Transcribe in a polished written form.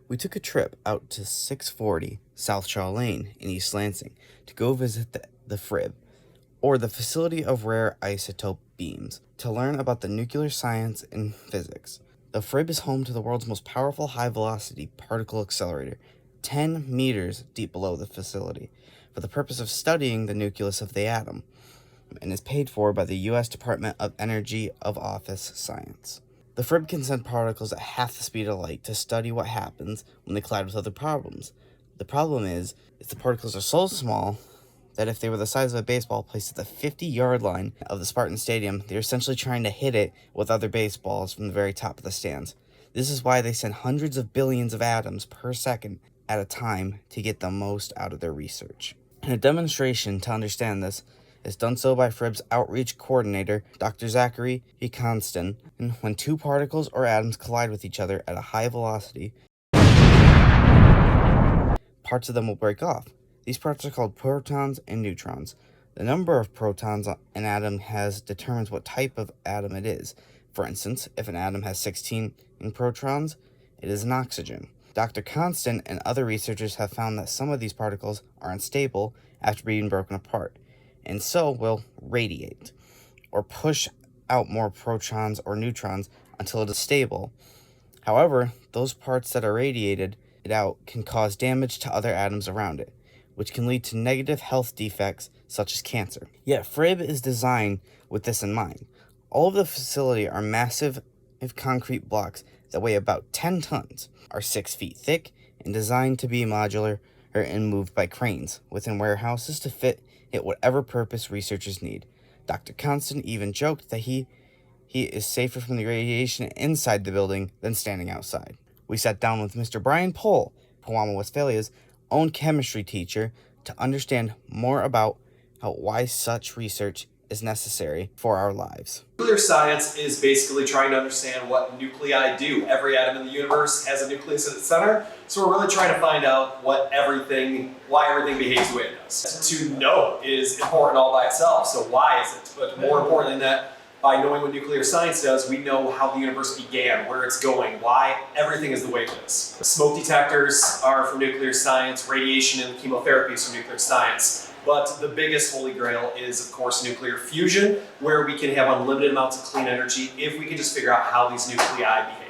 We took a trip out to 640 South Shaw Lane in East Lansing to go visit the FRIB, or the Facility of Rare Isotope Beams, to learn about the nuclear science and physics. The FRIB is home to the world's most powerful high-velocity particle accelerator, 10 meters deep below the facility, for the purpose of studying the nucleus of the atom, and is paid for by the U.S. Department of Energy of Office Science. The FRIB can send particles at half the speed of light to study what happens when they collide with other problems. The problem is the particles are so small that if they were the size of a baseball placed at the 50-yard line of the Spartan Stadium, they're essentially trying to hit it with other baseballs from the very top of the stands. This is why they send hundreds of billions of atoms per second at a time to get the most out of their research. In a demonstration to understand this is done so by FRIB's outreach coordinator, Dr. Zachary Constant, and when two particles or atoms collide with each other at a high velocity, parts of them will break off. These parts are called protons and neutrons. The number of protons an atom has determines what type of atom it is. For instance, if an atom has 16 protons, it is an oxygen. Dr. Constant and other researchers have found that some of these particles are unstable after being broken apart, and so will radiate, or push out more protons or neutrons until it is stable. However, those parts that are radiated out can cause damage to other atoms around it, which can lead to negative health defects such as cancer. Yet FRIB is designed with this in mind. All of the facility are massive concrete blocks that weigh about 10 tons, are 6 feet thick, and designed to be modular and moved by cranes within warehouses to fit at whatever purpose researchers need. Dr. Constant even joked that he is safer from the radiation inside the building than standing outside. We sat down with Mr. Brian Pohl, Pewamo, Westphalia's own chemistry teacher, to understand more about why such research is necessary for our lives. Nuclear science is basically trying to understand what nuclei do. Every atom in the universe has a nucleus at its center, so we're really trying to find out why everything behaves the way it does. To know is important all by itself, so why is it? But more important than that, by knowing what nuclear science does, we know how the universe began, where it's going, why everything is the way it is. Smoke detectors are from nuclear science, radiation and chemotherapy is from nuclear science. But the biggest holy grail is, of course, nuclear fusion, where we can have unlimited amounts of clean energy if we can just figure out how these nuclei behave.